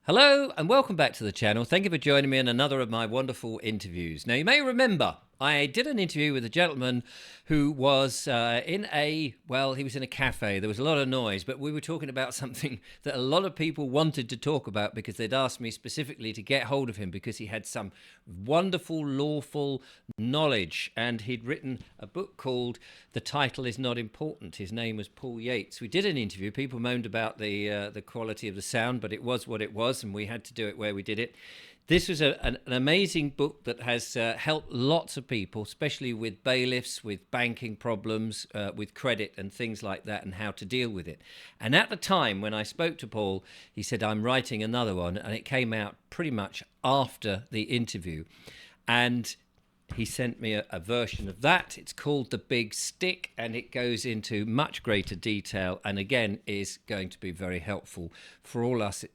Hello and welcome back to the channel. Thank you for joining me in another of my wonderful interviews. Now, you may remember I did an interview with a gentleman who was he was in a cafe. There was a lot of noise, but we were talking about something that a lot of people wanted to talk about because they'd asked me specifically to get hold of him because he had some wonderful, lawful knowledge, and he'd written a book called The Title Is Not Important. His name was Paul Yates. We did an interview. People moaned about the quality of the sound, but it was what it was, and we had to do it where we did it. This was an amazing book that has helped lots of people, especially with bailiffs, with banking problems, with credit and things like that, and how to deal with it. And at the time when I spoke to Paul, he said, I'm writing another one, and it came out pretty much after the interview. And he sent me a version of that. It's called The Big Stick, and it goes into much greater detail, and again is going to be very helpful for all us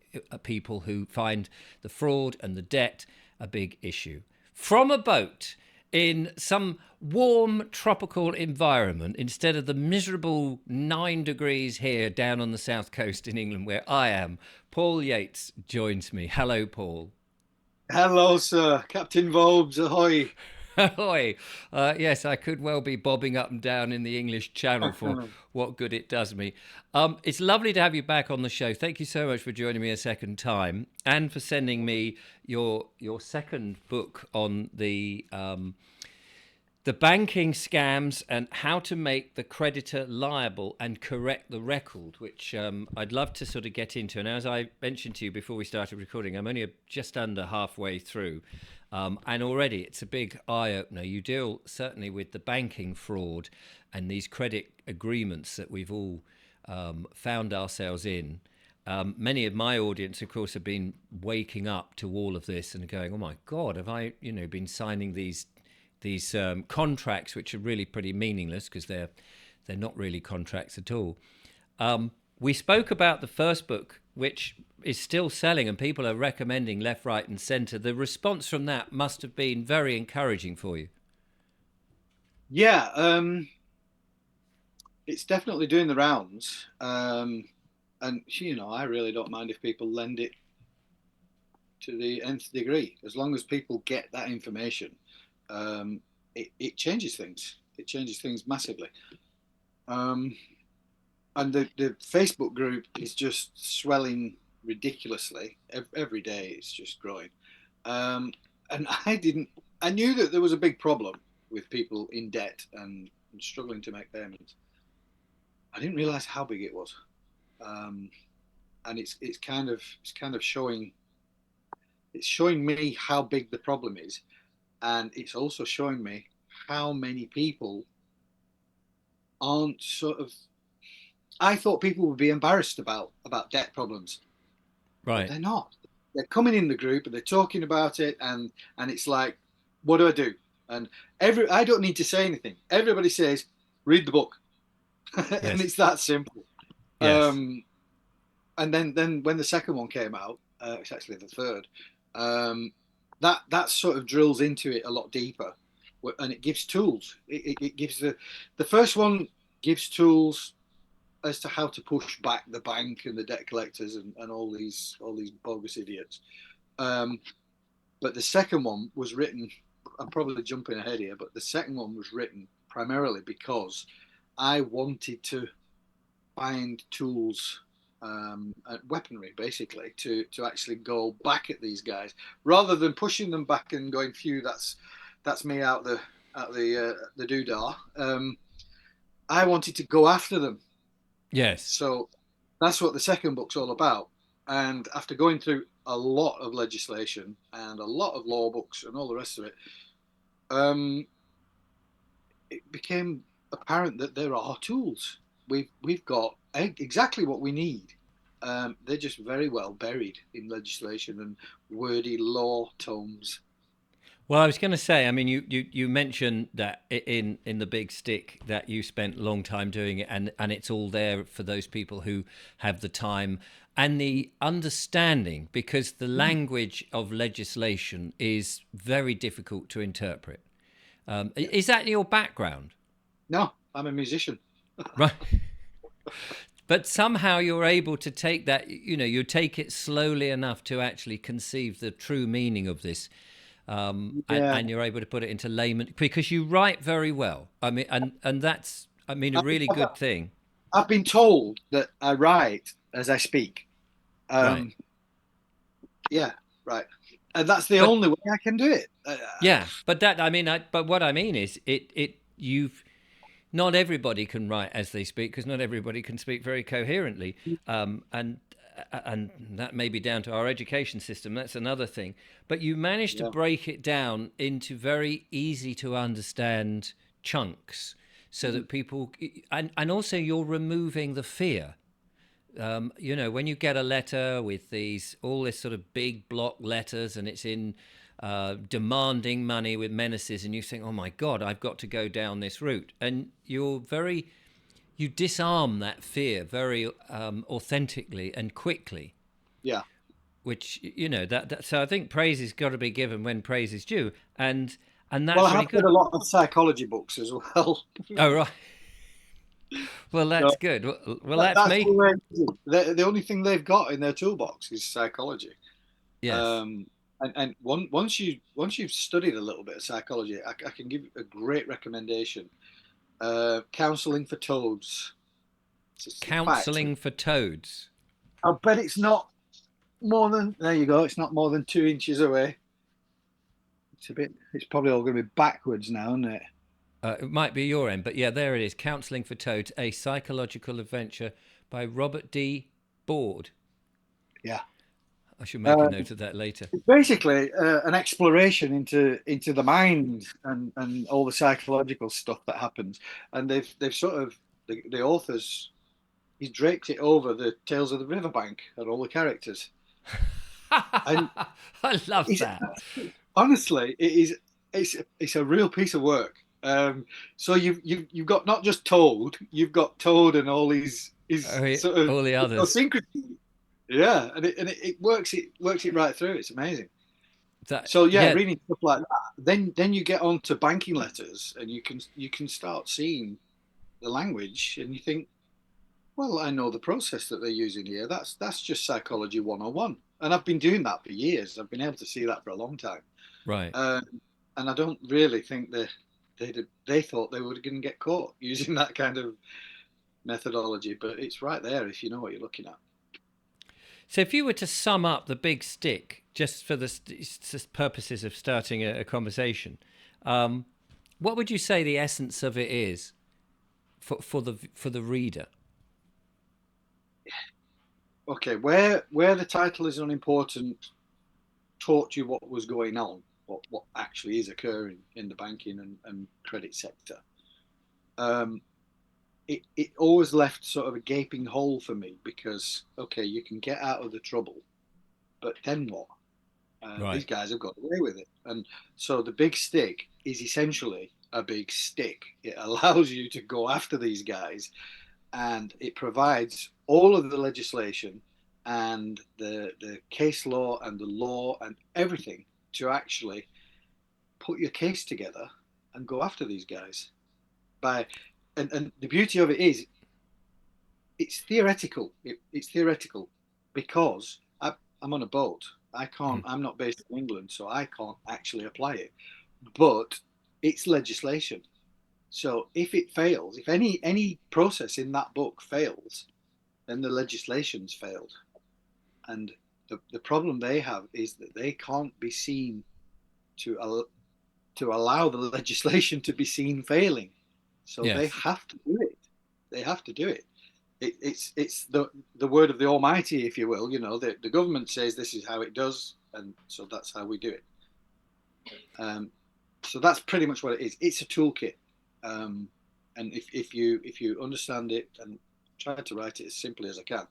people who find the fraud and the debt a big issue. From a boat in some warm tropical environment, instead of the miserable 9 degrees here down on the south coast in England where I am, Paul Yates joins me. Hello, Paul. Hello, sir. Captain Vobes, ahoy. Ahoy. Yes, I could well be bobbing up and down in the English Channel for what good it does me. It's lovely to have you back on the show. Thank you so much for joining me a second time and for sending me your second book on the banking scams and how to make the creditor liable and correct the record, which I'd love to sort of get into. And as I mentioned to you before we started recording, I'm only just under halfway through. And already it's a big eye-opener. You deal certainly with the banking fraud and these credit agreements that we've all found ourselves in. Many of my audience, of course, have been waking up to all of this and going, "Oh my God, have I, been signing these contracts which are really pretty meaningless because they're not really contracts at all." We spoke about the first book, which is still selling and people are recommending left, right, and centre. The response from that must have been very encouraging for you. Yeah, it's definitely doing the rounds. And I really don't mind if people lend it to the nth degree, as long as people get that information. It changes things. It changes things massively. Um, and the Facebook group is just swelling ridiculously every day. It's just growing. Um, and I knew that there was a big problem with people in debt and struggling to make payments. I didn't realize how big it was. Um, and it's kind of showing me how big the problem is, and it's also showing me how many people aren't sort of. I thought people would be embarrassed about debt problems, but Right. they're not. They're coming in the group and they're talking about it, and it's like, what do I do? And I don't need to say anything. Everybody says, read the book, and Yes. it's that simple. Yes. Um, and then when the second one came out, it's actually the third. Um, that sort of drills into it a lot deeper, and it gives tools. It gives the first one gives tools as to how to push back the bank and the debt collectors and all these bogus idiots. Um, but the second one was written. I'm probably jumping ahead here, but the second one was written primarily because I wanted to find tools, weaponry, basically, to actually go back at these guys rather than pushing them back and going, "Phew, that's me out the doodah." I wanted to go after them, Yes. so that's what the second book's all about. And after going through a lot of legislation and a lot of law books and all the rest of it, um, it became apparent that there are tools. We've got exactly what we need. They're just very well buried in legislation and wordy law tomes. Well, I was going to say, I mean, you mentioned that in the big stick that you spent a long time doing it, and it's all there for those people who have the time and the understanding, because the language of legislation is very difficult to interpret. Yeah. Is that your background? No, I'm a musician. Right. but somehow you're able to take that, you take it slowly enough to actually conceive the true meaning of this, Yeah, and you're able to put it into layman because you write very well. I mean, and that's, I mean, a I've, really I've good thing. I've been told that I write as I speak. Right. Um, yeah, right, and that's the But only way I can do it. yeah, but that, I mean, but what I mean is, you've, not everybody can write as they speak because not everybody can speak very coherently, and that may be down to our education system. That's another thing. But you managed to Yeah. break it down into very easy to understand chunks, so Mhm. that people, and also you're removing the fear. When you get a letter with these all this sort of big block letters, and it's in demanding money with menaces, and you think, oh my God, I've got to go down this route, and you disarm that fear very authentically and quickly, Yeah. which, so I think praise has got to be given when praise is due, and Well, that's I really have read good. a lot of psychology books as well. Oh, right. Well, So that's good. Well, that's that's the me. way. The only thing they've got in their toolbox is psychology. Yes. Um, once you've studied a little bit of psychology, I can give a great recommendation. Counseling for Toads. In fact, Counseling for toads. I bet it's not more than. There you go. It's not more than 2 inches away. It's a bit. It's probably all going to be backwards now, isn't it? It might be your end, but yeah, there it is. Counseling for Toads, a psychological adventure by Robert D. Board. Yeah. I should make a Uh, note of that later. it's basically an exploration into the mind and all the psychological stuff that happens, and they've sort of the authors he's draped it over the Tales of the Riverbank and all the characters, and I love it's that. honestly it is it's a real piece of work. So you've got not just Toad, you've got Toad and all his Oh, yeah, sort of all the others. idiosyncrasy. Yeah, and it works it right through. It's amazing. That, So yeah, yeah, reading stuff like that, then you get on to banking letters, and you can start seeing the language, and you think, well, I know the process that they're using here. That's just psychology 101, and I've been doing that for years. I've been able to see that for a long time, right. um, and I don't really think they thought they were going to get caught using that kind of methodology, but it's right there if you know what you're looking at. So, if you were to sum up the big stick, just for the purposes of starting a conversation, um, what would you say the essence of it is for the reader? Okay, where the title is unimportant taught you what was going on, what actually is occurring in the banking and credit sector. Um, it always left sort of a gaping hole for me because okay, you can get out of the trouble, but then what? These Right. guys have got away with it, and so the big stick is essentially a big stick. It allows you to go after these guys, and it provides all of the legislation and the case law and the law and everything to actually put your case together and go after these guys by and the beauty of it is it's theoretical. It's theoretical because I'm on a boat. I can't. Mm. I'm not based in England, so I can't actually apply it. But it's legislation. So if it fails, if any process in that book fails, then the legislation's failed. And the problem they have is that they can't be seen to allow the legislation to be seen failing. So they Yes. have to do it. They have to do it. It's the word of the Almighty, if you will. You know, the government says this is how it does, and so that's how we do it. Um, so that's pretty much what it is. It's a toolkit, um, and if you understand it and try to write it as simply as I can,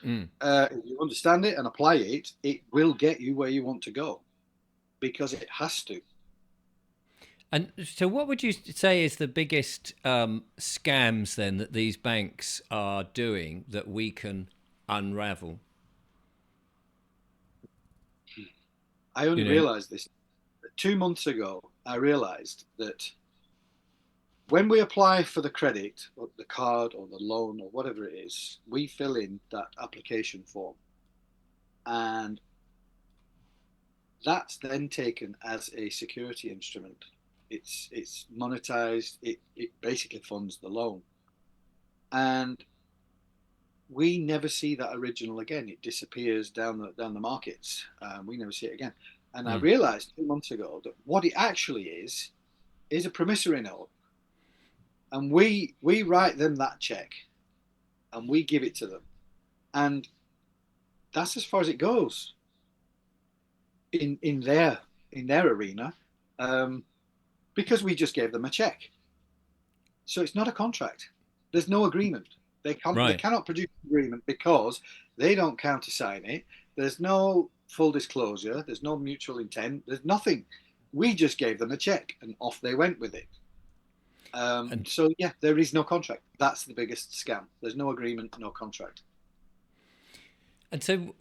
Mm. if you understand it and apply it, it will get you where you want to go because it has to. And so, what would you say is the biggest scams then that these banks are doing that we can unravel? I only You know, realised this 2 months ago. I realised that when we apply for the credit or the card or the loan or whatever it is, we fill in that application form, and that's then taken as a security instrument. It's monetized. It basically funds the loan, and we never see that original again. It disappears down the markets. We never see it again. And I Mm. realized 2 months ago that what it actually is a promissory note, and we write them that check and we give it to them, and that's as far as it goes in their arena, um, because we just gave them a check. So it's not a contract. There's no agreement. They Right. cannot produce an agreement because they don't countersign it. There's no full disclosure. There's no mutual intent. There's nothing. We just gave them a check and off they went with it. And So yeah, there is no contract. That's the biggest scam. There's no agreement, no contract. and so,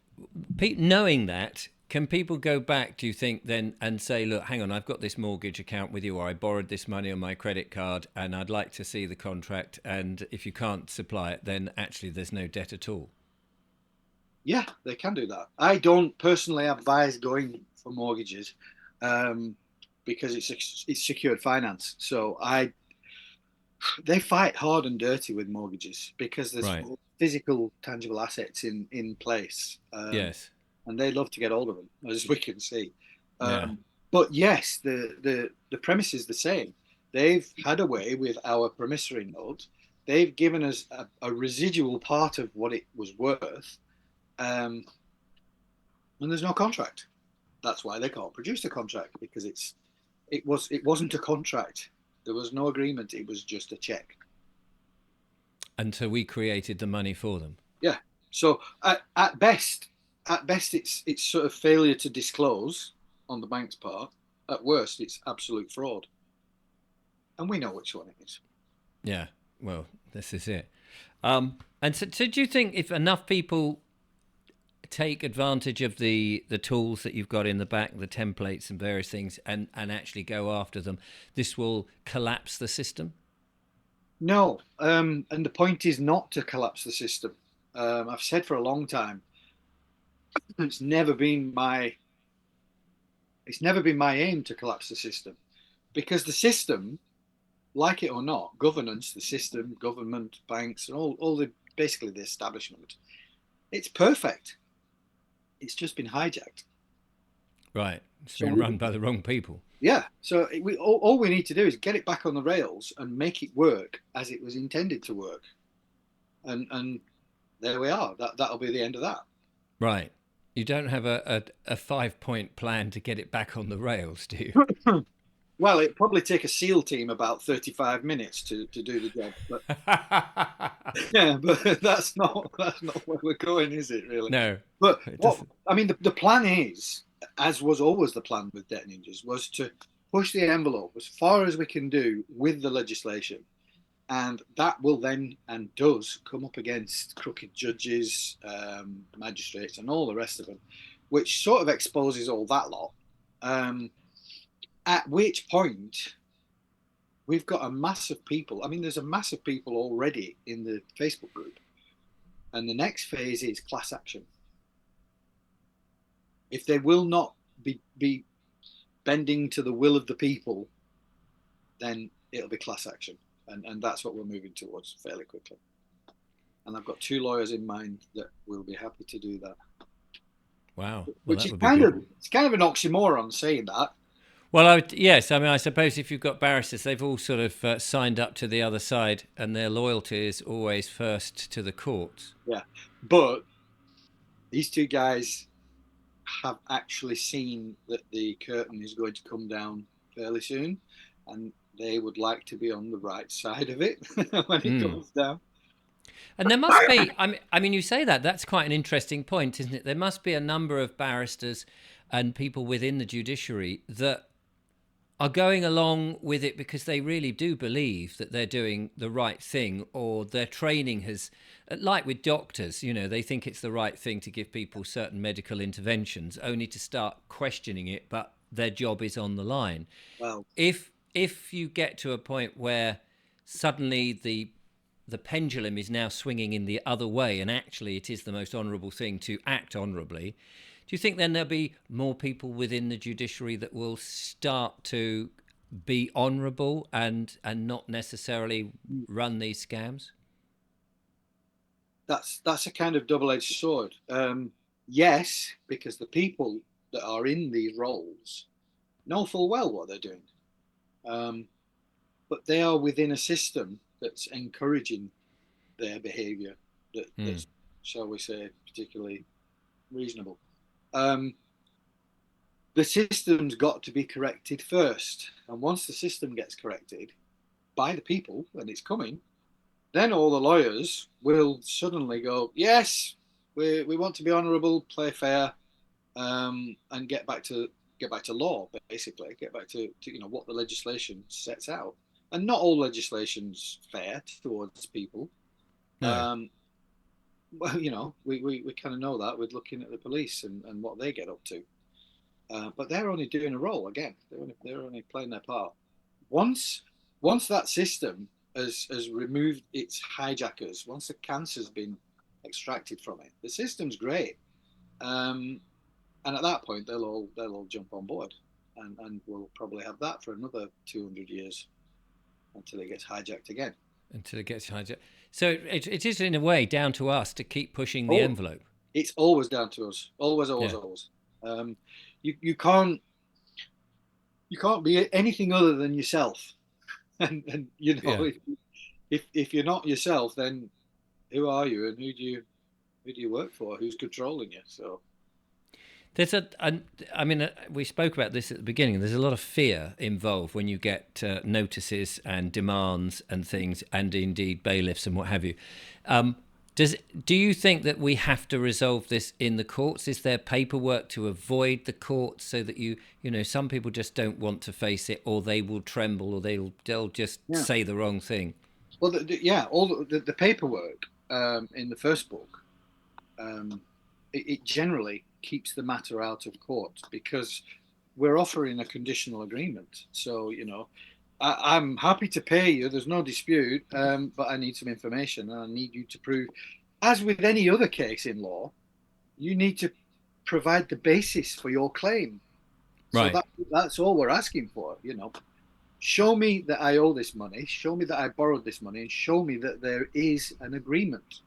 knowing that, can people go back, do you think, then and say, look, hang on, I've got this mortgage account with you, or I borrowed this money on my credit card, and I'd like to see the contract, and if you can't supply it, then actually there's no debt at all? Yeah, they can do that. I don't personally advise going for mortgages, um, because it's secured finance. So I they fight hard and dirty with mortgages because there's Right. physical, tangible assets in place, Yes. and they love to get hold of them, as we can see. Yeah. But yes, the premise is the same. They've had a way with our promissory note. They've given us a residual part of what it was worth, um, and there's no contract. That's why they can't produce a contract, because it wasn't a contract. There was no agreement. It was just a check. And so we created the money for them. Yeah. So at best, it's sort of failure to disclose on the bank's part. At worst, it's absolute fraud, and we know which one it is. Yeah. Well, this is it. And so do you think if enough people take advantage of the tools that you've got in the back, the templates and various things, and actually go after them, this will collapse the system? No, and the point is not to collapse the system. I've said for a long time, it's never been my it's never been my aim to collapse the system, because the system, like it or not, governance, the system, government, banks, and all the basically the establishment, it's perfect. It's just been hijacked. Right. It's So been we, run by the wrong people. yeah, so all we need to do is get it back on the rails and make it work as it was intended to work, and there we are. That'll be the end of that. Right. You don't have a 5 point plan to get it back on the rails, do you? Well, it'd probably take a SEAL team about 35 minutes to do the job, but yeah, but that's not where we're going, is it really? No, But it what doesn't. I mean, the plan is, as was always the plan with Debt Ninjas, was to push the envelope as far as we can do with the legislation, and that will then and does come up against crooked judges, magistrates, and all the rest of them, which sort of exposes all that lot. Um, at which point we've got a mass of people. I mean, there's a mass of people already in the Facebook group, and the next phase is class action. If they will not be bending to the will of the people, then it'll be class action, and that's what we're moving towards fairly quickly. And I've got 2 lawyers in mind that will be happy to do that. Wow. Well, Which that is would be good. it's kind of an oxymoron saying that. Well, yes. I mean, I suppose if you've got barristers, they've all sort of signed up to the other side, and their loyalty is always first to the courts. Yeah, but these 2 guys have actually seen that the curtain is going to come down fairly soon, and they would like to be on the right side of it when it Mm. comes down. And there must be. I mean, you say that. That's quite an interesting point, isn't it? There must be a number of barristers and people within the judiciary that are going along with it because they really do believe that they're doing the right thing, or their training has, like with doctors, they think it's the right thing to give people certain medical interventions, only to start questioning it, but their job is on the line. Well, If you get to a point where suddenly the pendulum is now swinging in the other way, and actually it is the most honourable thing to act honourably. Do you think then there'll be more people within the judiciary that will start to be honourable and not necessarily run these scams? That's a kind of double-edged sword. Yes, because the people that are in these roles know full well what they're doing, um, but they are within a system that's encouraging their behaviour Hmm. that's, shall we say, particularly reasonable. Um, the system's got to be corrected first, and once the system gets corrected by the people, and it's coming, then all the lawyers will suddenly go, yes, we want to be honourable, play fair, and get back to law, basically, get back to what the legislation sets out. And not all legislation's fair towards people. No. Well, we kind of know that with looking at the police and what they get up to. But they're only doing a role again. They're only playing their part. Once once that system has removed its hijackers, once the cancer's been extracted from it, the system's great. Um, and at that point, they'll all jump on board, and we'll probably have that for another 200 years until it gets hijacked again. Until it gets hijacked. So it is in a way down to us to keep pushing the Oh, envelope. it's always down to us. Always, always, Yeah. always. You can't be anything other than yourself. And Yeah. if you're not yourself, then who are you, and who do you work for? Who's controlling you? So There's I mean, we spoke about this at the beginning. There's a lot of fear involved when you get notices and demands and things, and indeed bailiffs and what have you. Um, do you think that we have to resolve this in the courts? Is there paperwork to avoid the courts so that some people just don't want to face it, or they will tremble, or they'll just yeah. say the wrong thing? Well, yeah, all the paperwork in the first book, um, it generally keeps the matter out of court because we're offering a conditional agreement. So I'm happy to pay you. There's no dispute, but I need some information, and I need you to prove. As with any other case in law, you need to provide the basis for your claim. So Right. that's all we're asking for. Show me that I owe this money. Show me that I borrowed this money, and show me that there is an agreement,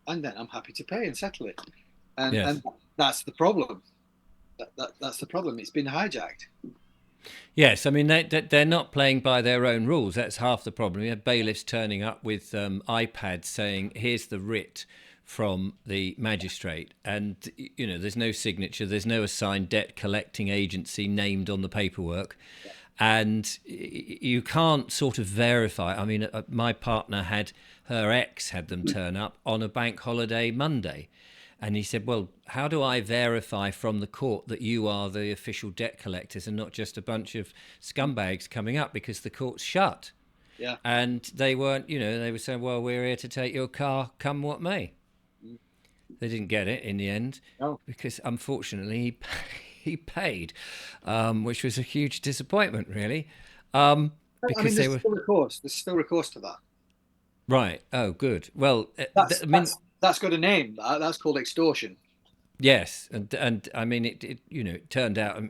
and then I'm happy to pay and settle it. And Yes. and that's the problem. That's the problem. It's been hijacked. Yes, I mean they're not playing by their own rules. That's half the problem. We have bailiffs turning up with iPads saying, "Here's the writ from the magistrate," and there's no signature, there's no assigned debt collecting agency named on the paperwork, and you can't sort of verify. I mean, my partner had her ex had them turn up on a bank holiday Monday. And he said, well, how do I verify from the court that you are the official debt collectors and not just a bunch of scumbags coming up because the court's shut? Yeah. And they weren't, they were saying, well, we're here to take your car, come what may. They didn't get it in the end No. because unfortunately he paid, which was a huge disappointment, really, I mean, because they there's were. still recourse. There's still recourse to that. Right. Oh, good. Well, That's I mean, that's that's got a name. That's called extortion. yes, and I mean it turned out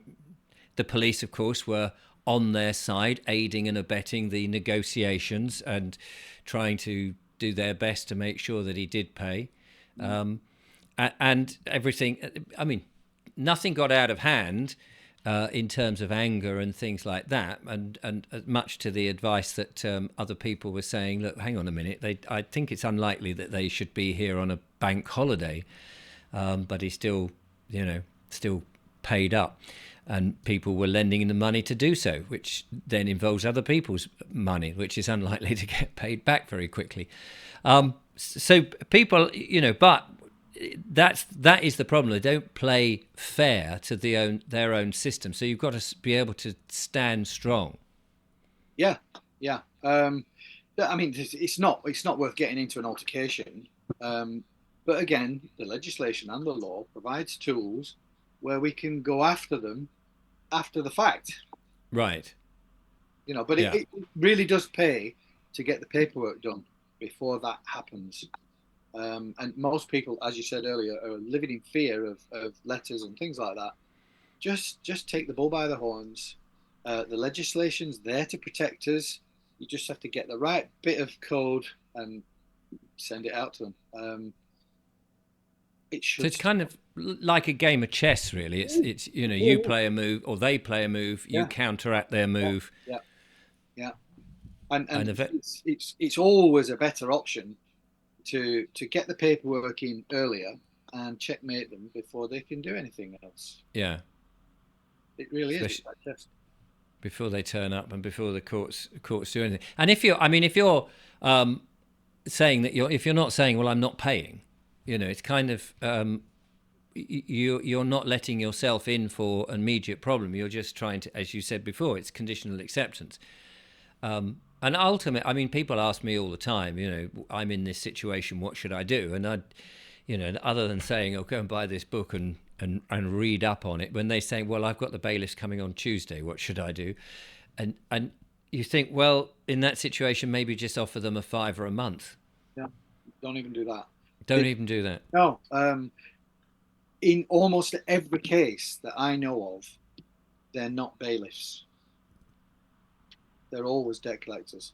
the police, of course, were on their side, aiding and abetting the negotiations and trying to do their best to make sure that he did pay, um, and everything. I mean, nothing got out of hand in terms of anger and things like that, and much to the advice that other people were saying. Look, hang on a minute. I think it's unlikely that they should be here on a bank holiday. But he still, still paid up, and people were lending him the money to do so, which then involves other people's money, which is unlikely to get paid back very quickly. So people, but that is the problem. They don't play fair to their own system. So you've got to be able to stand strong. Yeah, yeah. I mean, it's not worth getting into an altercation. But again, the legislation and the law provides tools where we can go after them after the fact. Right. But Yeah. it really does pay to get the paperwork done before that happens. And most people, as you said earlier, are living in fear of letters and things like that. Just take the bull by the horns. The legislation's there to protect us. You just have to get the right bit of code and send it out to them. It So should. it's kind of like a game of chess, really. It's you play a move or they play a move, you Yeah, counteract their yeah, move, yeah, yeah. And and it's always a better option to get the paperwork in earlier and checkmate them before they can do anything else. yeah, It really is. It's especially like chess. before they turn up and before the courts do anything. And if you're saying that if you're not saying, well, I'm not paying, it's kind of you're not letting yourself in for an immediate problem. You're just trying to, as you said before, it's conditional acceptance. And ultimately, I mean, people ask me all the time, I'm in this situation, what should I do? And other than saying, oh, go and buy this book and read up on it, when they say, well, I've got the bailiffs coming on Tuesday, what should I do? And you think, well, in that situation, maybe just offer them a £5 a month. Yeah, don't even do that. Don't even do that. No, in almost every case that I know of, they're not bailiffs. They're always debt collectors.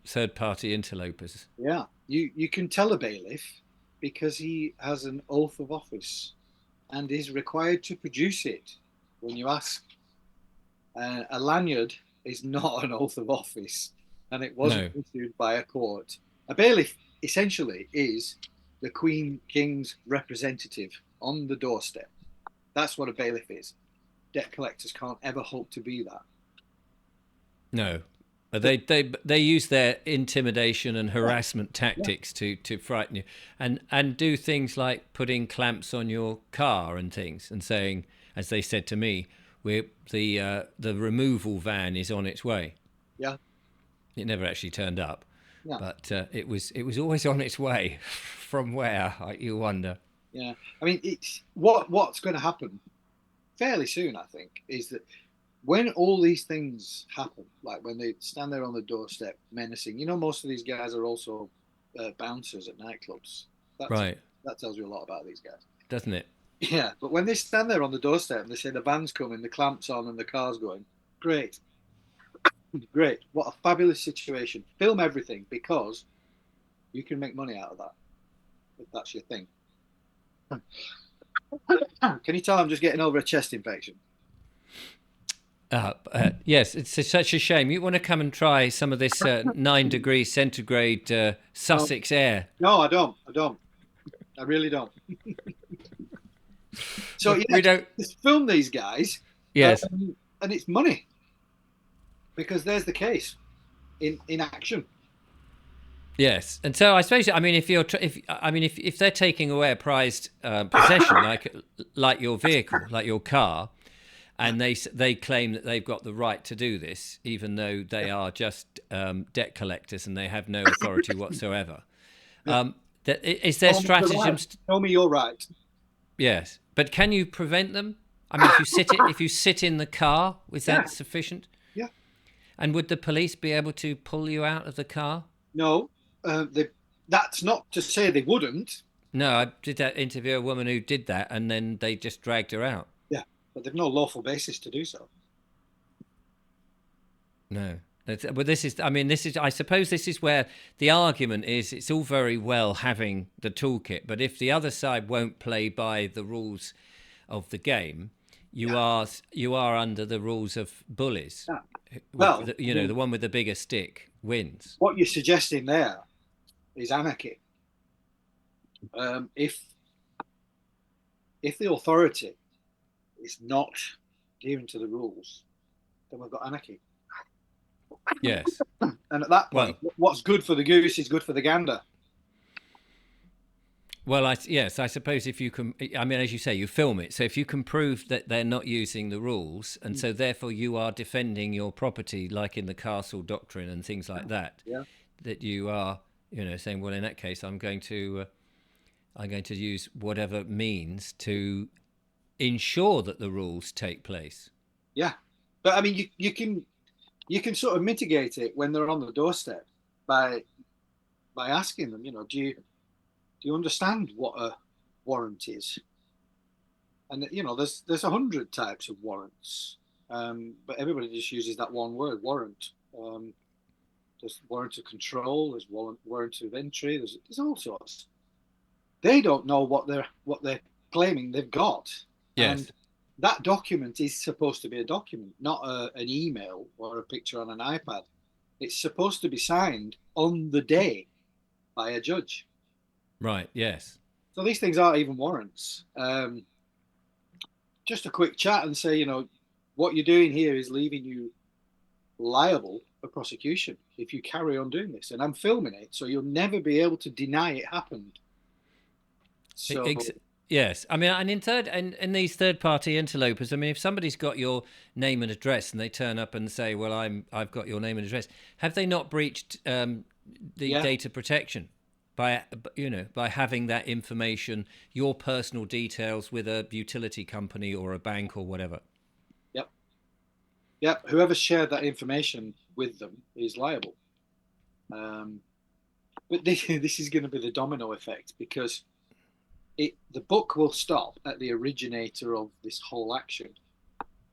Third-party interlopers. Yeah, you can tell a bailiff because he has an oath of office and is required to produce it when you ask. A lanyard is not an oath of office, and it wasn't issued by a court. A bailiff essentially is the Queen King's representative on the doorstep. That's what a bailiff is. Debt collectors can't ever hope to be that. No. They use their intimidation and harassment Yeah. tactics to frighten you, and do things like putting clamps on your car and things, and saying, as they said to me, the removal van is on its way. Yeah. It never actually turned up, Yeah. but it was always on its way. From where, you wonder. Yeah. I mean, it's what's going to happen fairly soon, I think, is that when all these things happen, like when they stand there on the doorstep menacing, most of these guys are also bouncers at nightclubs. Right. That tells you a lot about these guys. Doesn't it? Yeah, but when they stand there on the doorstep and they say the van's coming, the clamp's on, and the car's going, great. Great. What a fabulous situation. Film everything because you can make money out of that if that's your thing. Can you tell I'm just getting over a chest infection? Yes, it's such a shame. You want to come and try some of this 9 degrees centigrade Sussex air? No, I don't. I really don't. So we don't. Just film these guys. Yes, and it's money because there's the case in action. Yes, and so I suppose, I mean, if they're taking away a prized possession like your vehicle, like your car, and they claim that they've got the right to do this, even though they are just debt collectors and they have no authority whatsoever. Is there stratagems? Tell me you're right. Yes, but can you prevent them? I mean, if you sit in the car, is that sufficient? Yeah. And would the police be able to pull you out of the car? No, that's not to say they wouldn't. No, I did interview a woman who did that, and then they just dragged her out. Yeah, but they've no lawful basis to do so. No. But I suppose this is where the argument is. It's all very well having the toolkit, but if the other side won't play by the rules of the game, you are under the rules of bullies. Yeah. Well, the one with the bigger stick wins. What you're suggesting there is anarchy. If the authority is not given to the rules, then we've got anarchy. Yes. And at that point, what's good for the goose is good for the gander. Well, I suppose if you can, I mean, as you say, you film it. So if you can prove that they're not using the rules, and so therefore you are defending your property, like in the castle doctrine and things like that, that you are, saying, well, in that case, I'm going to use whatever means to ensure that the rules take place. Yeah, but I mean, you can you can sort of mitigate it when they're on the doorstep by asking them, do you understand what a warrant is? And there's 100 types of warrants, but everybody just uses that one word, warrant. There's warrant of control, there's warrant of entry, there's all sorts. They don't know what they're claiming they've got, and Yes. that document is supposed to be a document, not an email or a picture on an iPad. It's supposed to be signed on the day by a judge. Right. Yes. So these things aren't even warrants. Just a quick chat and say, what you're doing here is leaving you liable for prosecution if you carry on doing this. And I'm filming it, so you'll never be able to deny it happened. So Ex- yes. I mean, and in these third party interlopers, I mean, if somebody's got your name and address and they turn up and say, "Well, I've got your name and address," have they not breached the yeah, data protection by by having that information, your personal details, with a utility company or a bank or whatever? yep, yep. Whoever shared that information with them is liable. Um, but this is going to be the domino effect because the book will stop at the originator of this whole action,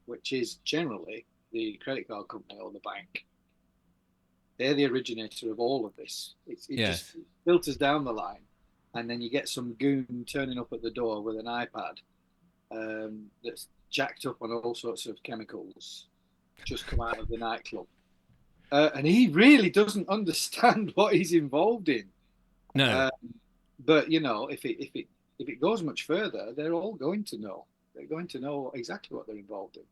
which is generally the credit card company or the bank. They're the originator of all of this. It just Yes. filters down the line, and then you get some goon turning up at the door with an iPad that's jacked up on all sorts of chemicals, just come out of the nightclub, and he really doesn't understand what he's involved in. No. Uh, but if it goes much further, they're all going to know. They're going to know exactly what they're involved in,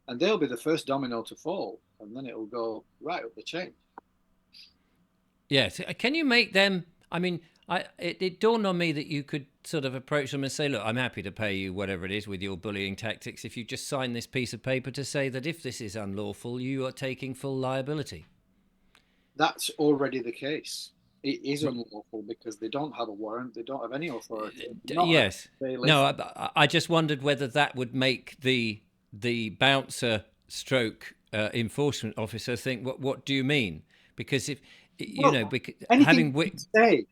and they'll be the first domino to fall, and then it'll go right up the chain. Yes. Can you make them? I mean, it dawned on me that you could sort of approach them and say, "Look, I'm happy to pay you whatever it is with your bullying tactics if you just sign this piece of paper to say that if this is unlawful, you are taking full liability." That's already the case. It is unlawful because they don't have a warrant, they don't have any authority, not a Yes. bailiff. No, I just wondered whether that would make the bouncer stroke enforcement officer think, what do you mean? Because if Well, having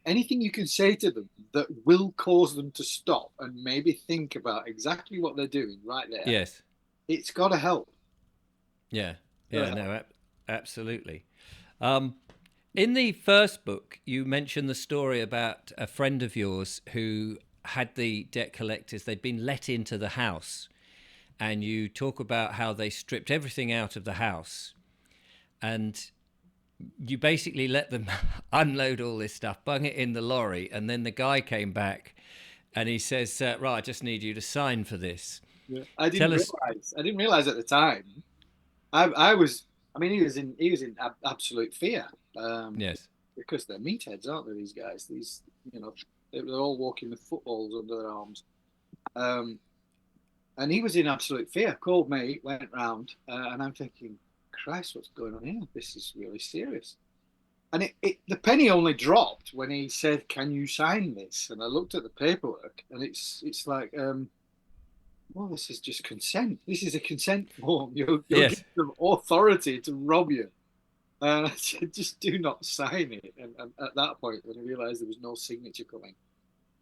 anything you can say to them that will cause them to stop and maybe think about exactly what they're doing right there, yes, it's got to help. yeah, Got to yeah, help. no, absolutely. Um, in the first book, you mentioned the story about a friend of yours who had the debt collectors. They'd been let into the house, and you talk about how they stripped everything out of the house, and you basically let them unload all this stuff, bung it in the lorry, and then the guy came back and he says, "Right, I just need you to sign for this." Yeah. I didn't Tell us. realize. I didn't realize at the time. I was. I mean, he was in absolute fear. Um, Yes. because they're meatheads, aren't they? These guys. You know, they're all walking with footballs under their arms. Um, and he was in absolute fear. Called me, went round, and I'm thinking, Christ, what's going on here? This is really serious. And the penny only dropped when he said, "Can you sign this?" And I looked at the paperwork, and it's like, well, this is just consent. This is a consent form. You're Yes. giving them authority to rob you. And I said, just do not sign it. And at that point, when I realised there was no signature coming,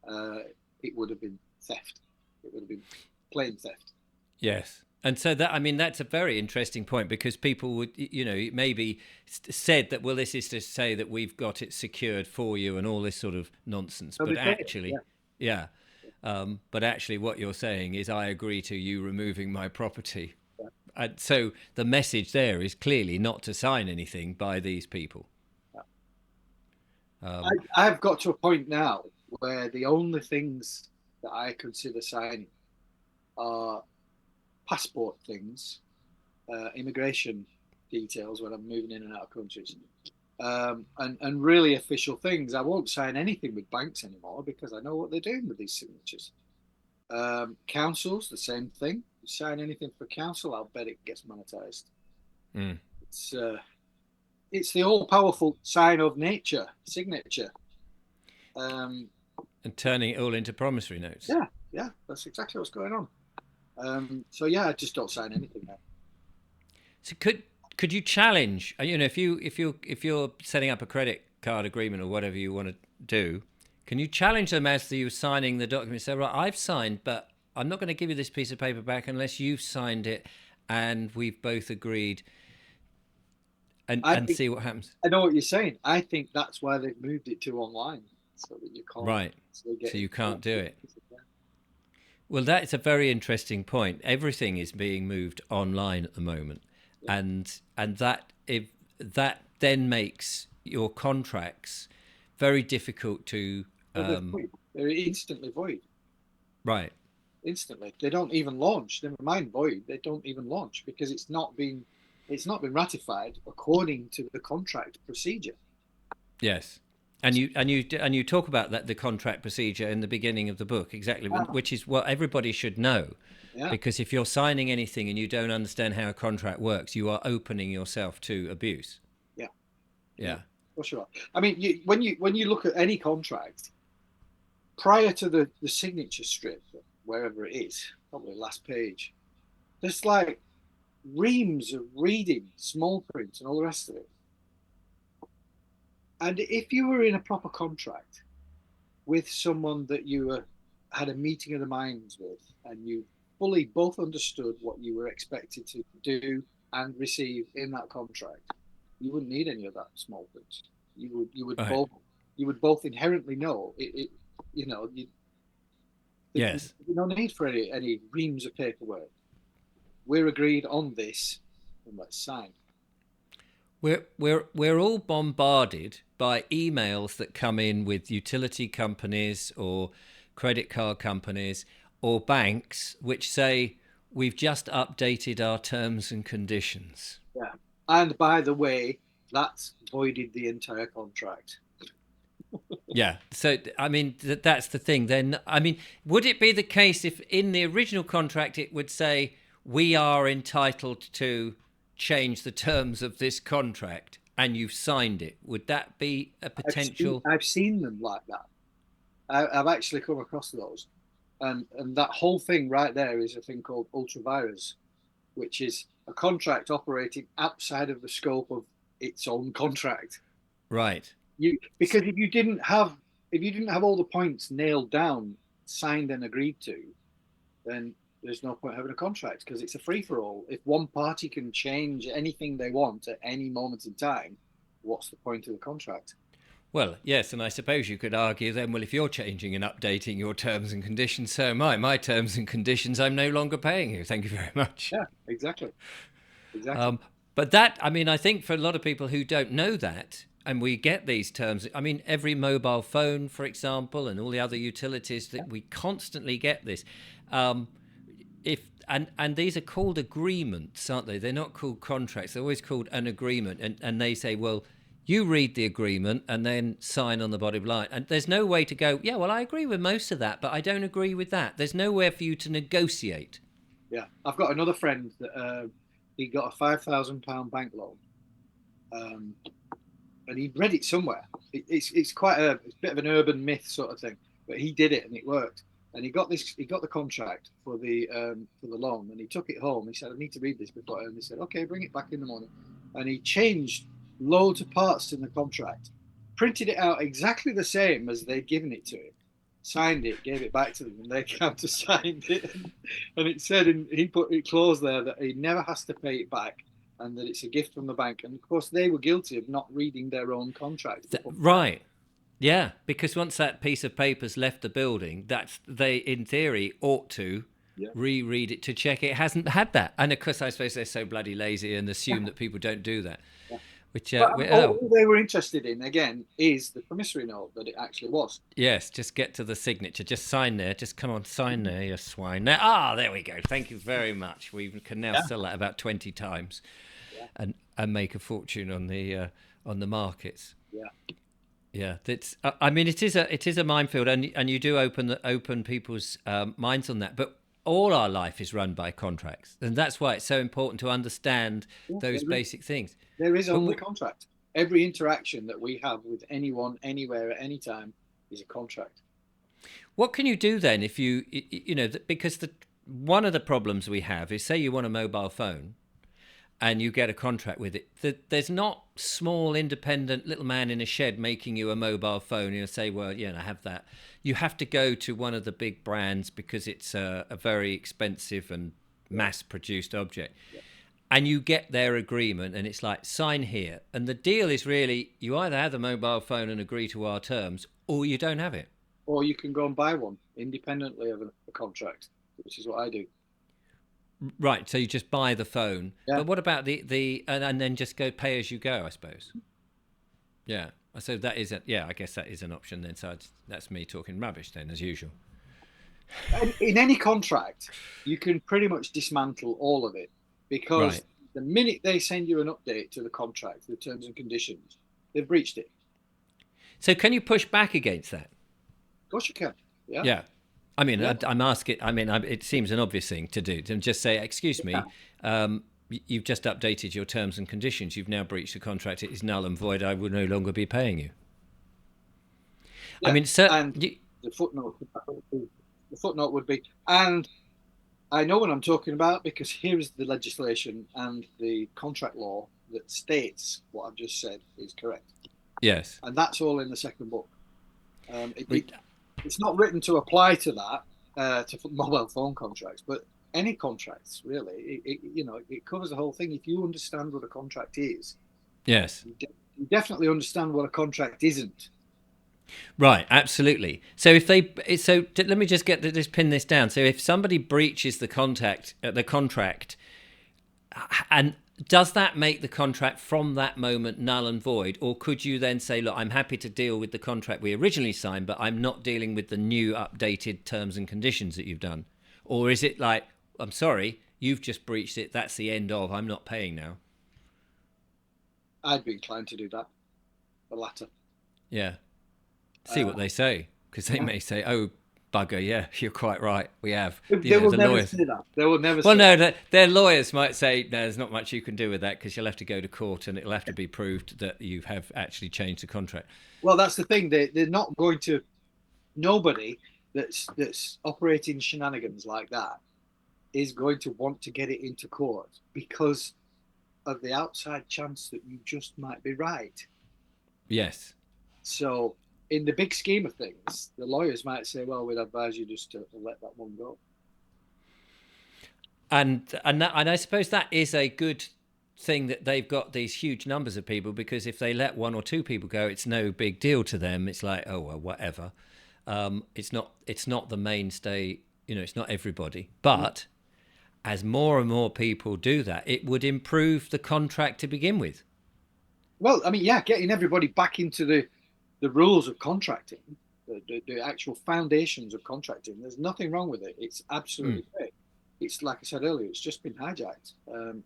uh, it would have been theft. It would have been plain theft. Yes. And so that, I mean, that's a very interesting point because people would, maybe said that, well, this is to say that we've got it secured for you and all this sort of nonsense. So But they pay it. actually, Yeah. yeah. But actually, what you're saying is, I agree to you removing my property. Yeah. And so the message there is clearly not to sign anything by these people. Yeah. Um, I've got to a point now where the only things that I consider signing are passport things, immigration details when I'm moving in and out of countries, and really official things. I won't sign anything with banks anymore because I know what they're doing with these signatures. Councils, the same thing. You sign anything for council, I'll bet it gets monetized. mm. It's uh, it's the all-powerful sign of nature, signature. Um, And turning it all into promissory notes. yeah, yeah, that's exactly what's going on. So yeah, I just don't sign anything now. So could you challenge? If you're setting up a credit card agreement or whatever you want to do, can you challenge them as you're signing the document? Say, right, I've signed, but I'm not going to give you this piece of paper back unless you've signed it and we've both agreed, I and think see what happens. I know what you're saying. I think that's why they've moved it to online, so that you can't Right. actually get So you into can't do it. that. Well, that's a very interesting point. Everything is being moved online at the moment, Yeah. and that if that then makes your contracts very difficult to Well, they're void. They're instantly void. right. Instantly. They don't even launch. Never mind void. They don't even launch because it's not been ratified according to the contract procedure. Yes. And you talk about that, the contract procedure in the beginning of the book, exactly, Ah, which is what everybody should know, yeah, because if you're signing anything and you don't understand how a contract works, you are opening yourself to abuse. yeah, yeah, Yeah. for sure. I mean, when you look at any contract prior to the signature strip, wherever it is, probably last page, there's like reams of reading, small print, and all the rest of it. And if you were in a proper contract with someone that had a meeting of the minds with, and you fully both understood what you were expected to do and receive in that contract, you wouldn't need any of that small print. Right. You would both inherently know it. You know, Yes. no need for any reams of paperwork. We're agreed on this, and let's sign. We're all bombarded by emails that come in with utility companies or credit card companies or banks which say we've just updated our terms and conditions. Yeah. And by the way, that's voided the entire contract. Yeah. So I mean that's the thing. Then I mean, would it be the case if in the original contract it would say we are entitled to change the terms of this contract and you've signed it? Would that be a potential? I've seen them like that. I've actually come across those, and that whole thing right there is a thing called ultravirus, which is a contract operating outside of the scope of its own contract. Right. Because if you didn't have all the points nailed down, signed and agreed to, then there's no point having a contract because it's a free for all. If one party can change anything they want at any moment in time, what's the point of the contract? Well, yes, and I suppose you could argue then, well, if you're changing and updating your terms and conditions, so am I. My terms and conditions, I'm no longer paying you. Thank you very much. Yeah, exactly, exactly. Um, but that, I mean, I think for a lot of people who don't know that, and we get these terms, I mean, every mobile phone, for example, and all the other utilities, Yeah. that we constantly get this. Um, if and these are called agreements, aren't they? They're not called contracts. They're always called an agreement, and they say, well, you read the agreement and then sign on the bottom line. And there's no way to go, yeah, well, I agree with most of that, but I don't agree with that. There's nowhere for you to negotiate. Yeah, I've got another friend that he got a £5,000 bank loan, um, and he read it somewhere. It's quite it's a bit of an urban myth sort of thing, but he did it and it worked. And he got the contract for the loan, and he took it home. He said, "I need to read this before." And they said, "Okay, bring it back in the morning." And he changed loads of parts in the contract, printed it out exactly the same as they'd given it to him, signed it, gave it back to them, and they countersigned it. And it said, and he put it clause there that he never has to pay it back, and that it's a gift from the bank. And of course, they were guilty of not reading their own contract before. Right. Yeah, because once that piece of paper's left the building, that's they in theory ought to Yeah. reread it to check it hasn't had that. And of course, I suppose they're so bloody lazy and assume that people don't do that. Yeah. Which, But all they were interested in, again, is the promissory note that it actually was. yes, just get to the signature. Just sign there. Just come on, sign there, you swine. There. Ah, there we go. Thank you very much. We can now Yeah. sell that about 20 times, Yeah. and make a fortune on the markets. Yeah. Yeah, that's. I mean, it is a minefield, and you do open people's minds on that. But all our life is run by contracts, and that's why it's so important to understand Yeah, those basic things. there is But only contract. Every interaction that we have with anyone, anywhere, at any time is a contract. what can you do then if because one of the problems we have is, say you want a mobile phone, and you get a contract with it. There's not small independent little man in a shed making you a mobile phone. You say, well, yeah, I have that. You have to go to one of the big brands because it's a very expensive and Yeah. mass-produced object. Yeah. And you get their agreement, and it's like, sign here. And the deal is really, you either have the mobile phone and agree to our terms, or you don't have it. Or you can go and buy one independently of a contract, which is what I do. Right, so you just buy the phone. Yeah. But what about the and then just go pay as you go, I suppose. Yeah. So that is yeah, I guess that is an option then. So that's me talking rubbish then, as usual. And in any contract, you can pretty much dismantle all of it because Right. the minute they send you an update to the contract, the terms and conditions, they've breached it. So can you push back against that? Of course you can. Yeah. Yeah. I mean, Yeah. I'm asking. I mean, it seems an obvious thing to do. To just say, "Excuse Yeah. me, you've just updated your terms and conditions. You've now breached the contract. It is null and void. I will no longer be paying you." I Yeah. mean, sir, And the footnote, the footnote would be, and I know what I'm talking about because here is the legislation and the contract law that states what I've just said is correct. yes. And that's all in the second book. It's not written to apply to that, to mobile phone contracts, but any contracts really. It covers the whole thing. If you understand what a contract is, Yes. you definitely understand what a contract isn't. Right, absolutely. So let me just pin this down. So if somebody breaches the contract, and does that make the contract from that moment null and void, or could you then say, look, I'm happy to deal with the contract we originally signed, but I'm not dealing with the new updated terms and conditions that you've done? Or is it like, I'm sorry, you've just breached it, that's the end of, I'm not paying now? I'd be inclined to do that, the latter. Yeah. See what they say, because they Yeah. may say, "Oh, bugger, yeah, you're quite right. We have." They will The never lawyers. say that. They will never Well, say no, that. their lawyers might say, "No, there's not much you can do with that because you'll have to go to court, and it'll have to be proved that you have actually changed the contract." Well, that's the thing. They're not going to. Nobody that's operating shenanigans like that is going to want to get it into court because of the outside chance that you just might be right. Yes. So, in the big scheme of things, the lawyers might say, "Well, we'd advise you just to let that one go." And I suppose that is a good thing that they've got these huge numbers of people, because if they let one or two people go, it's no big deal to them. It's like, oh well, whatever. It's not the mainstay. It's not everybody. But as more and more people do that, it would improve the contract to begin with. Well, I mean, yeah, getting everybody back into the rules of contracting, the actual foundations of contracting. There's nothing wrong with it. It's absolutely great. It's like I said earlier. It's just been hijacked.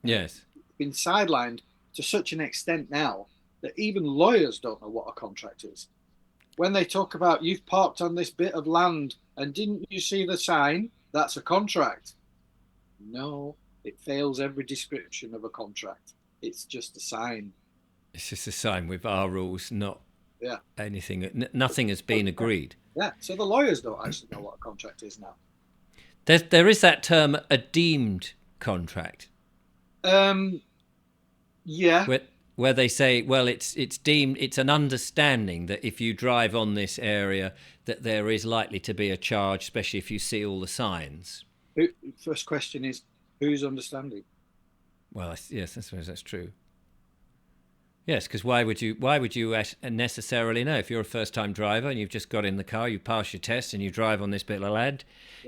Yes. It's been sidelined to such an extent now that even lawyers don't know what a contract is. When they talk about you've parked on this bit of land and didn't you see the sign? That's a contract. No, it fails every description of a contract. It's just a sign. It's just a sign with our rules, not Yeah. anything. Nothing has been agreed. Yeah. So the lawyers don't actually know what a contract is now. There is that term, a deemed contract. Yeah. Where they say, well, it's deemed, it's an understanding that if you drive on this area, that there is likely to be a charge, especially if you see all the signs. First question is, who's understanding? Well, yes, I suppose that's true. Yes, because why would you necessarily know? If you're a first-time driver and you've just got in the car, you pass your test, and you drive on this bit of land,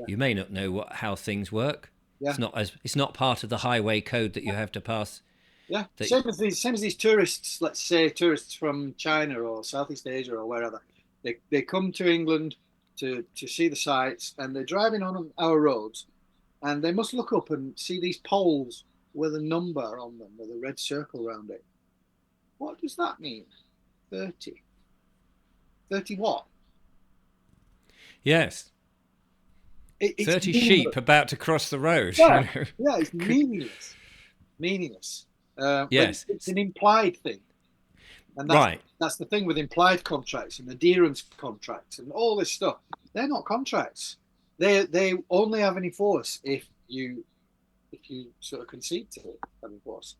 you may not know how things work. Yeah. It's not part of the highway code that you have to pass. Yeah, same as these tourists. Let's say tourists from China or Southeast Asia or wherever. They come to England to see the sights, and they're driving on our roads, and they must look up and see these poles with a number on them with a red circle around it. What does that mean? 30. 30 what? Yes. It's 30 sheep about to cross the road. Yeah, yeah, it's meaningless. Meaningless. Yes. It's an implied thing. And that's the thing with implied contracts and adherence contracts and all this stuff. They're not contracts. They only have any force if you sort of concede to it having force.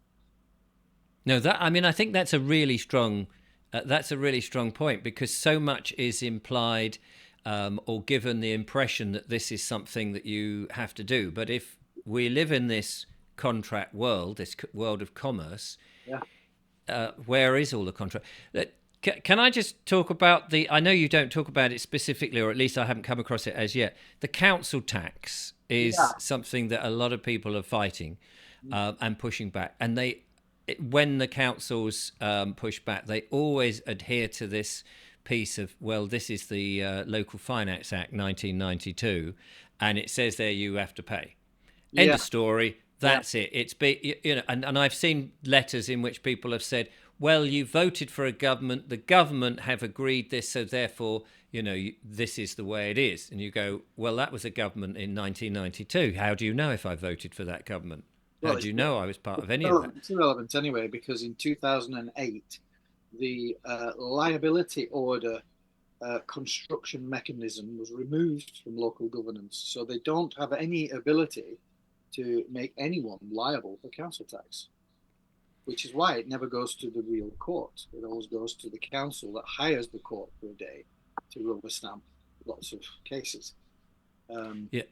No, that I mean, I think that's a really strong point because so much is implied or given the impression that this is something that you have to do. But if we live in this contract world, this world of commerce, Yeah, where is all the contract? Can I just talk about the? I know you don't talk about it specifically, or at least I haven't come across it as yet. The council tax is yeah, something that a lot of people are fighting and pushing back, and when the councils push back, they always adhere to this piece of, well, this is the Local Finance Act 1992, and it says there you have to pay. End yeah, of story. yeah. That's it. And I've seen letters in which people have said, well, you voted for a government, the government have agreed this, so therefore, this is the way it is. And you go, well, that was a government in 1992. How do you know if I voted for that government? How Well, do you know I was part of any of that? irrelevant. It's irrelevant anyway because in 2008, the liability order construction mechanism was removed from local governance, so they don't have any ability to make anyone liable for council tax, which is why it never goes to the real court. It always goes to the council that hires the court for a day to rubber stamp lots of cases. Um, Yeah.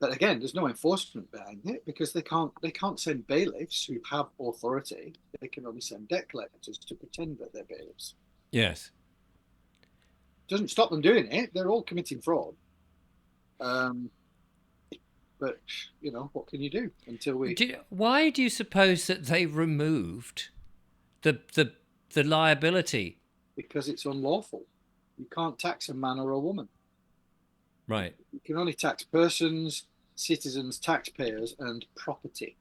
but again, there's no enforcement behind it because they can't send bailiffs who have authority. They can only send debt collectors to pretend that they're bailiffs. Yes. Doesn't stop them doing it. They're all committing fraud. Um, but what can you do until we? Why do you suppose that they removed the liability? Because it's unlawful. You can't tax a man or a woman. Right. You can only tax persons, citizens, taxpayers, and property.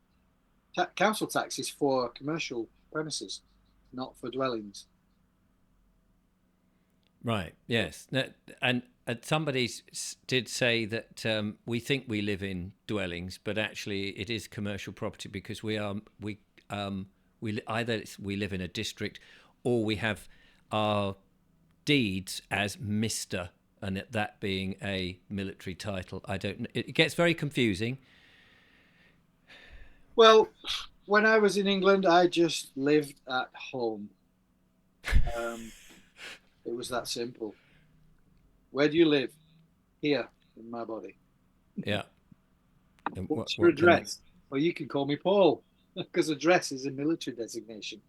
Council tax is for commercial premises, not for dwellings. Right. Yes. And somebody did say that we think we live in dwellings, but actually it is commercial property because either we live in a district or we have our deeds as Mister, and that being a military title. I don't. It gets very confusing. Well, when I was in England, I just lived at home. Um, it was that simple. Where do you live? Here, in my body. Yeah. And What's your what can they? address? Well, you can call me Paul because address is a military designation.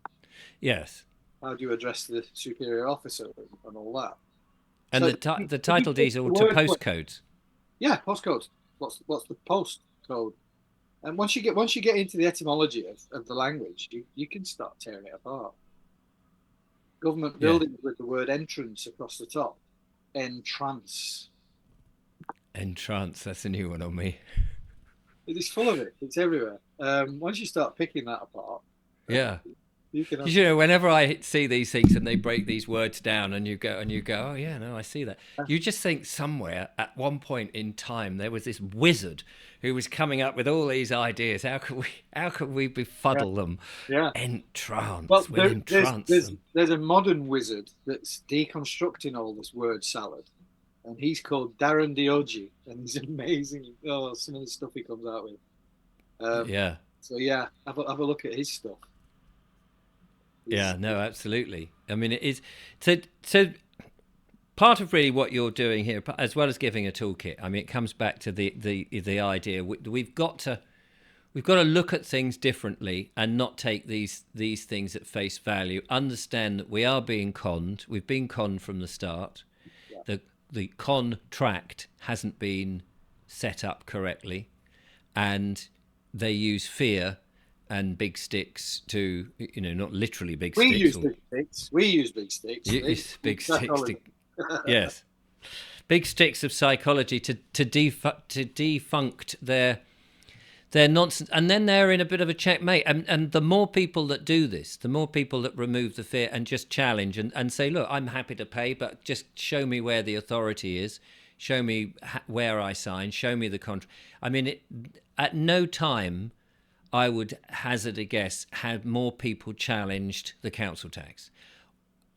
Yes. How do you address the superior officer and all that? And So the if you title take deeds are the all to word for it, postcodes. yeah, postcode. What's the post code? And once you get into the etymology of the language, you can start tearing it apart. Government Yeah. buildings with the word entrance across the top. Entrance. Entrance. That's a new one on me. It is full of it. It's everywhere. Once you start picking that apart, Yeah. you can have. Whenever I see these things and they break these words down, and you go, oh yeah, no, I see that. You just think somewhere at one point in time there was this wizard who was coming up with all these ideas. How could we Yeah, befuddle them? yeah. Well, Entrance, we'll there's entrance there's them. there's a modern wizard that's deconstructing all this word salad, and he's called Darren Diogi, and he's amazing. Oh, some of the stuff he comes out with. Um, Yeah, so yeah, have a look at his stuff. He's yeah, no, absolutely. I mean, it is so. Part of really what you're doing here, as well as giving a toolkit, I mean, it comes back to the idea we've got to look at things differently and not take these things at face value. Understand that we are being conned. We've been conned from the start. yeah. The contract hasn't been set up correctly, and they use fear and big sticks to, not literally big We sticks, use or big sticks. We use big sticks. They use big use sticks psychology. to, yes, big sticks of psychology to defunct their nonsense, and then they're in a bit of a checkmate. And the more people that do this, the more people that remove the fear and just challenge and say, look, I'm happy to pay, but just show me where the authority is, show me where I sign, show me the contract. I mean, at no time, I would hazard a guess, had more people challenged the council tax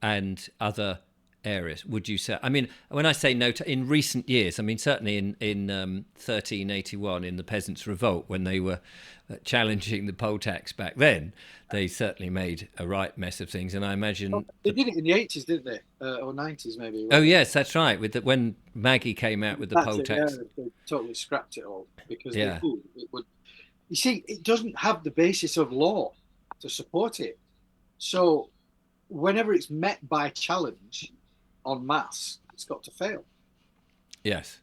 and other areas, would you say? I mean, when I say no, in recent years, I mean certainly in 1381 in the Peasants' Revolt, when they were challenging the poll tax back then, they certainly made a right mess of things. And I Oh, imagine they did it in the 80s, didn't they? Or 90s maybe. oh When yes, that's right. With when Maggie came out with the that's poll it. Yeah, tax, they totally scrapped it all because they yeah, knew it would. You see, it doesn't have the basis of law to support it. So whenever it's met by challenge en masse, it's got to fail. yes,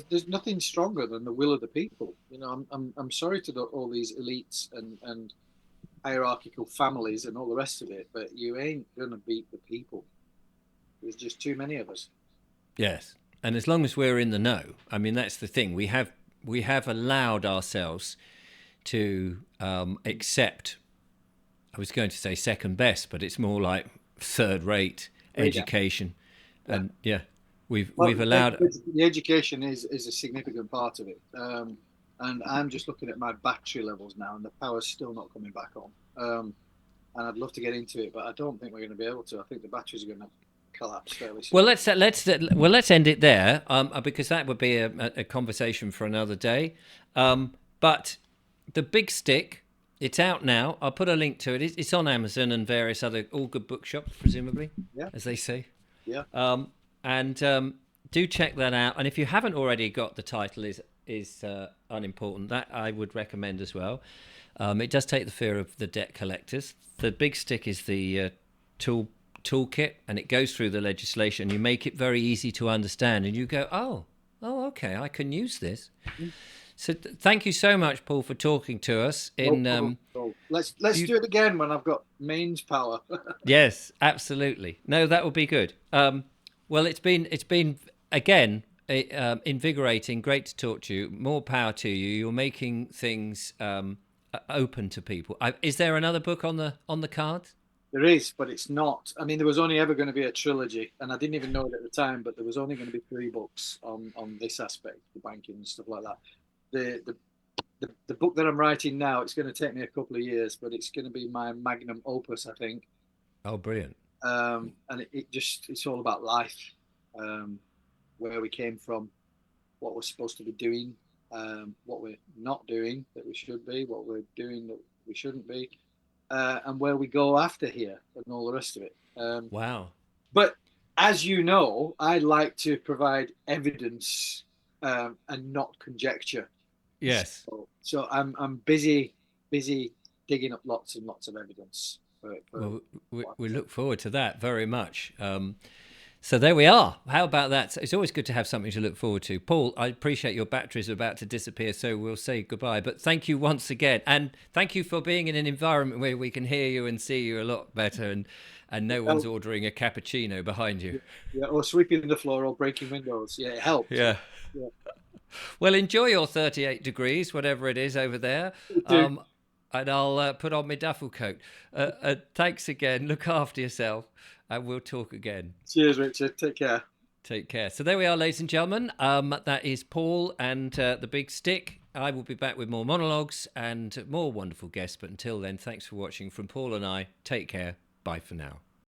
There's nothing stronger than the will of the people. You know, I'm sorry to all these elites and hierarchical families and all the rest of it, but you ain't gonna beat the people. There's just too many of us. yes. And as long as we're in the know, I mean that's the thing. We have allowed ourselves to accept. I was going to say second best, but it's more like third rate Radar. education, Yeah. and yeah, we've Well, allowed. the education is a significant part of it. And I'm just looking at my battery levels now, and the power's still not coming back on. And I'd love to get into it, but I don't think we're going to be able to. I think the batteries are going to collapse fairly soon. Well, let's end it there, because that would be a conversation for another day. But the big stick, it's out now. I'll put a link to it. It's on Amazon and various other all good bookshops, presumably, Yeah, as they say. yeah. And do check that out. And if you haven't already got the title, is unimportant. That I would recommend as well. It does take the fear of the debt collectors. The big stick is the toolkit, and it goes through the legislation. You make it very easy to understand, and you go, oh, okay, I can use this. So thank you so much, Paul, for talking to us. Let's do it again when I've got mains power. Yes, absolutely. No, that would be good. Well, it's been again invigorating. Great to talk to you. More power to you. You're making things open to people. Is there another book on the cards? There is, but it's not. I mean, there was only ever going to be a trilogy, and I didn't even know it at the time. But there was only going to be three books on this aspect, the banking and stuff like that. The book that I'm writing now, it's going to take me a couple of years, but it's going to be my magnum opus, I think. Oh, brilliant. And it's all about life, where we came from, what we're supposed to be doing, what we're not doing that we should be, what we're doing that we shouldn't be, and where we go after here and all the rest of it. Wow. But as you know, I like to provide evidence and not conjecture. Yes. So I'm busy digging up lots and lots of evidence. Well, we look forward to that very much. So there we are. How about that? It's always good to have something to look forward to. Paul, I appreciate your batteries are about to disappear, so we'll say goodbye. But thank you once again. And thank you for being in an environment where we can hear you and see you a lot better, and no one's ordering a cappuccino behind you. Yeah, or sweeping the floor or breaking windows. Yeah, it helps. Yeah. Yeah. Well, enjoy your 38 degrees, whatever it is over there. And I'll put on my duffel coat. Thanks again. Look after yourself, and we'll talk again. Cheers, Richard. Take care. Take care. So there we are, ladies and gentlemen. That is Paul and the Big Stick. I will be back with more monologues and more wonderful guests. But until then, thanks for watching from Paul and I. Take care. Bye for now.